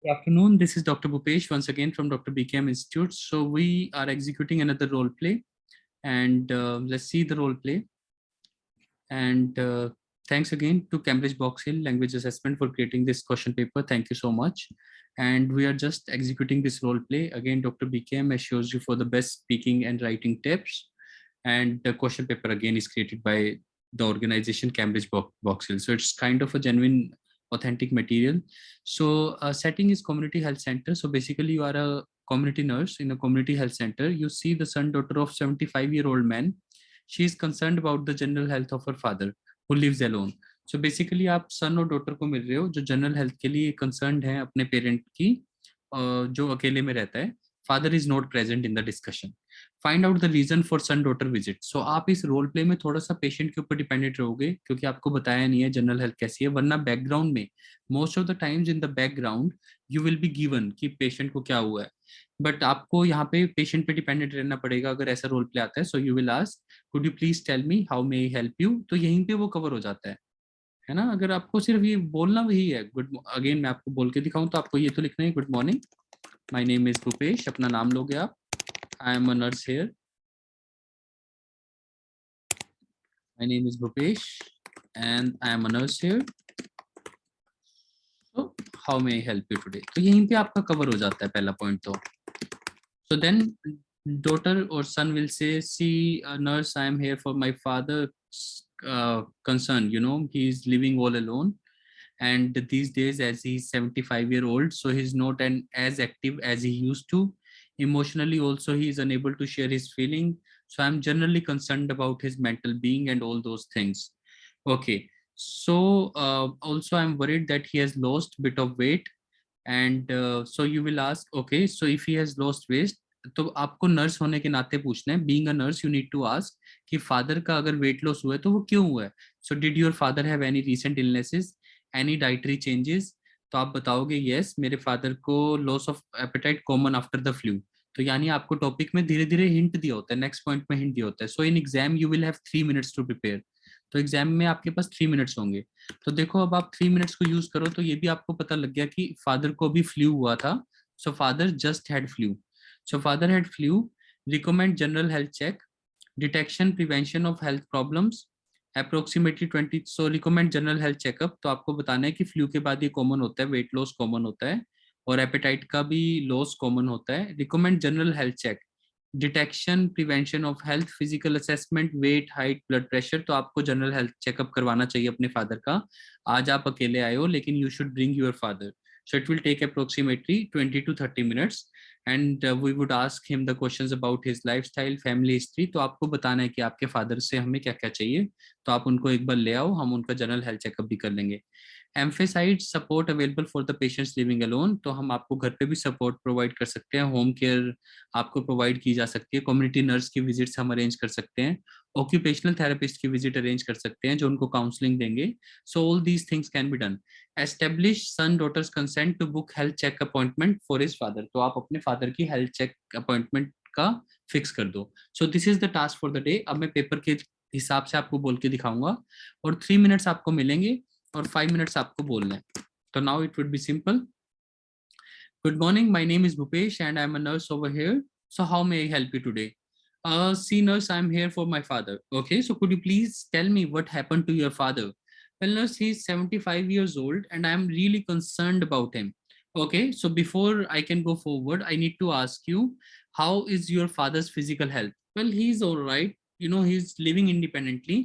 Good afternoon. This is Dr. Bhupesh once again from Dr. BKM Institute. So we are executing another role play, and let's see the role play. And thanks again to Cambridge Box Hill Language Assessment for creating this question paper. Thank you so much. And we are just executing this role play. Again, Dr. BKM assures you for the best speaking and writing tips. And the question paper again is created by the organization Cambridge Box Hill. So it's kind of a genuine authentic material. So setting is community health center. So basically you are a community nurse in a community health center. You see the son daughter of 75-year-old man. She is concerned about the general health of her father who lives alone. So basically आप son और daughter को मिल रहे हो जो general health के लिए concerned हैं अपने parent की जो अकेले में रहता है. Father is not present in the discussion. Find out the reason for son daughter visit. So आप इस role play में थोड़ा सा patient के ऊपर dependent रहोगे क्योंकि आपको बताया नहीं है general health कैसी है, वरना background में most of the times in the background you will be given कि patient को क्या हुआ है, but आपको यहाँ पे patient पे dependent रहना पड़ेगा अगर ऐसा role play आता है. So you will ask, could you please tell me how may I help you? तो यहीं पे वो cover हो जाता है ना. अगर आपको सिर्फ ये बोलना वही है गुड, अगेन मैं आपको बोल के दिखाऊं तो आपको ये तो लिखना है good morning, my name is Bhupesh, अपना नाम लोगे आप, I am a nurse here, my name is Bhupesh and I am a nurse here, so how may I help you today. तो यहीं पे आपका कवर हो जाता है पहला पॉइंट. तो so then daughter or son will say, see nurse, I am here for my father concern, you know, he is living all alone, and these days as he's 75-year-old, so he's not as active as he used to. Emotionally also he is unable to share his feeling, so I'm generally concerned about his mental being and all those things. Okay, so also I'm worried that he has lost bit of weight, and so you will ask, okay, so if he has lost weight, तो आपको nurse होने के नाते पूछना है, being a nurse you need to ask कि father का अगर वेट लॉस हुआ है तो वो क्यों हुआ है. So did your father have any recent illnesses, any dietary changes. तो आप बताओगे यस, मेरे फादर को loss of appetite common after the flu. तो यानी आपको टॉपिक में धीरे धीरे हिंट दिया होता है, नेक्स्ट पॉइंट में हिंट दिया होता है. So in exam you will have 3 minutes to prepare. तो एग्जाम में आपके पास 3 मिनट्स होंगे. तो देखो अब आप 3 मिनट्स को यूज करो तो ये भी आपको पता लग गया कि फादर को भी फ्लू हुआ था. So father just had flu. So father had flu. Recommend general health check. Detection prevention of health problems approximately 20. So recommend general health checkup. तो आपको बताना है कि फ्लू के बाद ये कॉमन होता है, वेट लॉस कॉमन होता है और एपेटाइट का भी लॉस कॉमन होता है. Recommend general health check. Detection prevention of health physical assessment weight height blood pressure. तो आपको जनरल हेल्थ चेकअप करवाना चाहिए अपने फादर का. आज आप अकेले आए हो लेकिन you should bring your father. So it will take approximately 20 to 30 minutes, and we would ask him the questions about his lifestyle, family history. तो आपको बताना है कि आपके फादर से हमें क्या क्या चाहिए. तो आप उनको एक बार ले आओ, हम उनका जनरल हेल्थ चेकअप भी कर लेंगे. Emphasised support available for the patients living alone. तो हम आपको घर पे भी सपोर्ट प्रोवाइड कर सकते हैं, होम केयर आपको प्रोवाइड की जा सकती है, कम्युनिटी नर्स की विजिट्स हम अरेंज कर सकते हैं, ऑक्यूपेशनल थेरेपिस्ट की विजिट अरेंज कर सकते हैं जो उनको काउंसलिंग देंगे. So all these things can be done. Establish son daughter's consent to book health check appointment for his father. तो आप अपने फादर की हेल्थ चेक अपॉइंटमेंट का फिक्स कर दो. So this is the task for the day. अब मैं paper के हिसाब से आपको बोल के दिखाऊंगा और 3 मिनट्स आपको मिलेंगे और 5 मिनट्स आपको बोलना है. तो now it would be simple. Good morning, my name is Bhupesh and I am a nurse over here. So how may I help you today? See nurse, I'm here for my father. Okay, so could you please tell me what happened to your father? Well nurse, he's 75 years old and I'm really concerned about him. Okay, so before I can go forward, I need to ask you, how is your father's physical health? Well, he's all right, you know, he's living independently,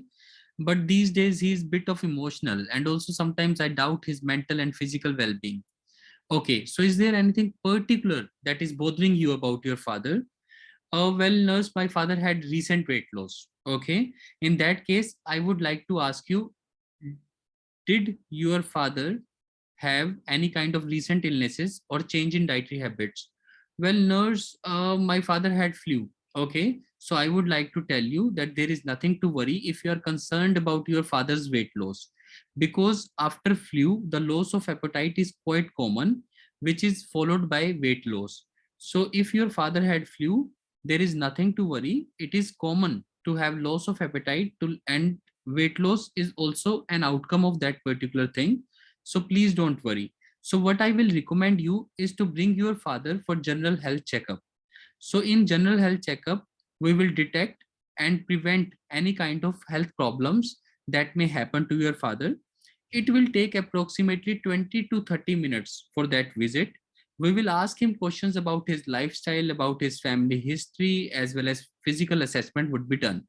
but these days he's a bit of emotional and also sometimes I doubt his mental and physical well-being. Okay, so is there anything particular that is bothering you about your father? Well, nurse, my father had recent weight loss. Okay, in that case, I would like to ask you, did your father have any kind of recent illnesses or change in dietary habits? Well, nurse, my father had flu. Okay, so I would like to tell you that there is nothing to worry if you are concerned about your father's weight loss, because after flu, the loss of appetite is quite common, which is followed by weight loss. So if your father had flu, there is nothing to worry. It is common to have loss of appetite and weight loss is also an outcome of that particular thing. So please don't worry. So what I will recommend you is to bring your father for general health checkup. So in general health checkup, we will detect and prevent any kind of health problems that may happen to your father. It will take approximately 20 to 30 minutes for that visit. We will ask him questions about his lifestyle, about his family history, as well as physical assessment would be done,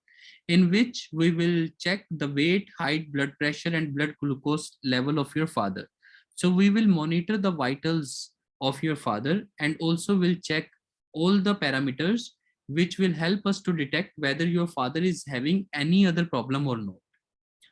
in which we will check the weight, height, blood pressure, and blood glucose level of your father. So we will monitor the vitals of your father and also will check all the parameters which will help us to detect whether your father is having any other problem or not.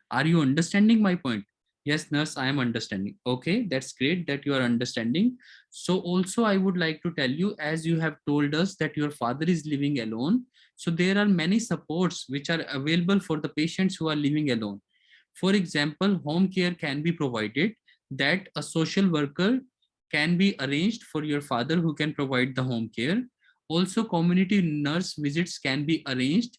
Are you understanding my point? Yes, nurse, I am understanding. Okay, that's great that you are understanding. So also I would like to tell you, as you have told us that your father is living alone, so there are many supports which are available for the patients who are living alone. For example, home care can be provided, that a social worker can be arranged for your father who can provide the home care. Also, community nurse visits can be arranged.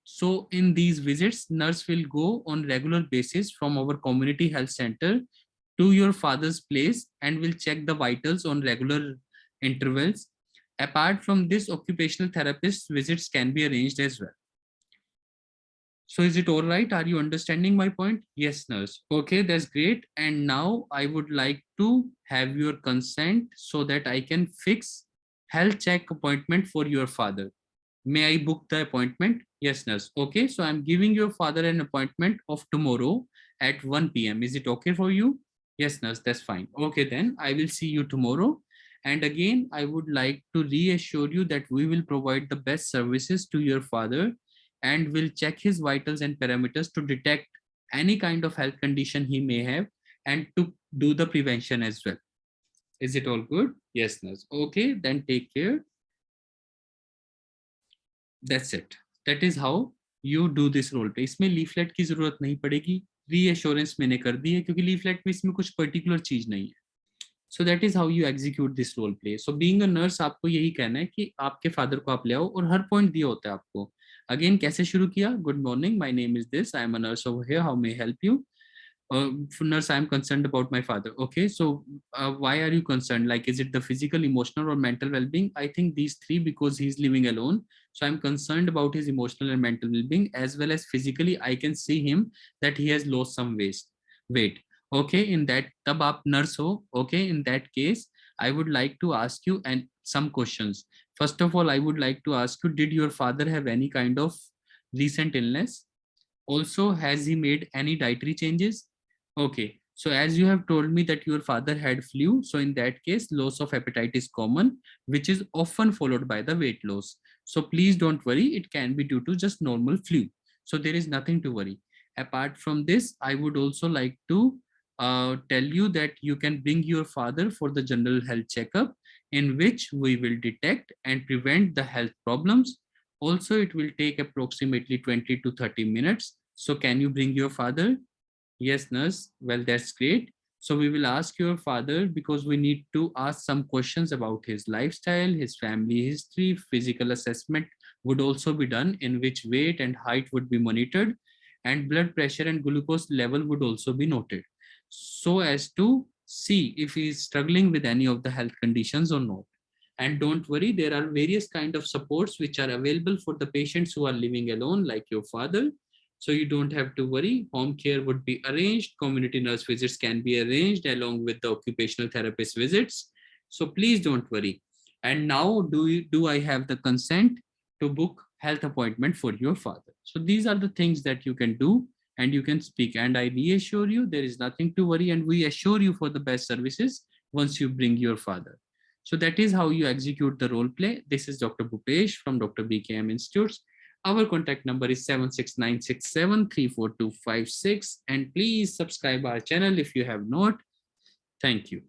So in these visits, nurse will go on regular basis from our community health center to your father's place and will check the vitals on regular intervals. Apart from this, occupational therapist visits can be arranged as well. So is it all right? Are you understanding my point? Yes, nurse. Okay, that's great. And now I would like to have your consent so that I can fix health check appointment for your father. May I book the appointment? Yes, nurse. Okay, so I'm giving your father an appointment of tomorrow at 1 p.m. Is it okay for you? Yes, nurse, that's fine. Okay, then I will see you tomorrow. And again, I would like to reassure you that we will provide the best services to your father and will check his vitals and parameters to detect any kind of health condition he may have and to do the prevention as well. Is it all good? Yes, nurse. Okay, then take care. That's it. That is how you do this role play. इसमें leaflet की जरूरत नहीं पड़ेगी, reassurance मैंने कर दी है क्योंकि leaflet में इसमें कुछ पर्टिकुलर चीज नहीं है. So that is how you execute this role play. So being a nurse आपको यही कहना है कि आपके फादर को आप ले आओ और हर पॉइंट दिया होता है आपको. अगेन कैसे शुरू किया? Good morning, my name is this, I am a nurse over here, how may help you? Nurse, I'm concerned about my father. Okay, so why are you concerned? Like, is it the physical, emotional, or mental well-being? I think these three, because he's living alone. So I'm concerned about his emotional and mental well-being, as well as physically. I can see him that he has lost some weight. Okay, in that tab aap nurse ho. Okay, in that case, I would like to ask you and some questions. First of all, I would like to ask you: did your father have any kind of recent illness? Also, has he made any dietary changes? Okay, so as you have told me that your father had flu, so in that case, loss of appetite is common, which is often followed by the weight loss. So please don't worry, it can be due to just normal flu. So there is nothing to worry. Apart from this, I would also like to tell you that you can bring your father for the general health checkup, in which we will detect and prevent the health problems. Also, it will take approximately 20 to 30 minutes. So can you bring your father? Yes, nurse. Well, that's great. So we will ask your father because we need to ask some questions about his lifestyle, his family history. Physical assessment would also be done, in which weight and height would be monitored, and blood pressure and glucose level would also be noted, so as to see if he is struggling with any of the health conditions or not. And don't worry, there are various kind of supports which are available for the patients who are living alone, like your father. So you don't have to worry. Home care would be arranged. Community nurse visits can be arranged along with the occupational therapist visits. So please don't worry. And now do I have the consent to book health appointment for your father? So these are the things that you can do and you can speak. And I reassure you, there is nothing to worry. And we assure you for the best services once you bring your father. So that is how you execute the role play. This is Dr. Bhupesh from Dr. BKM Institutes. Our contact number is 76967342256. And please subscribe our channel if you have not. Thank you.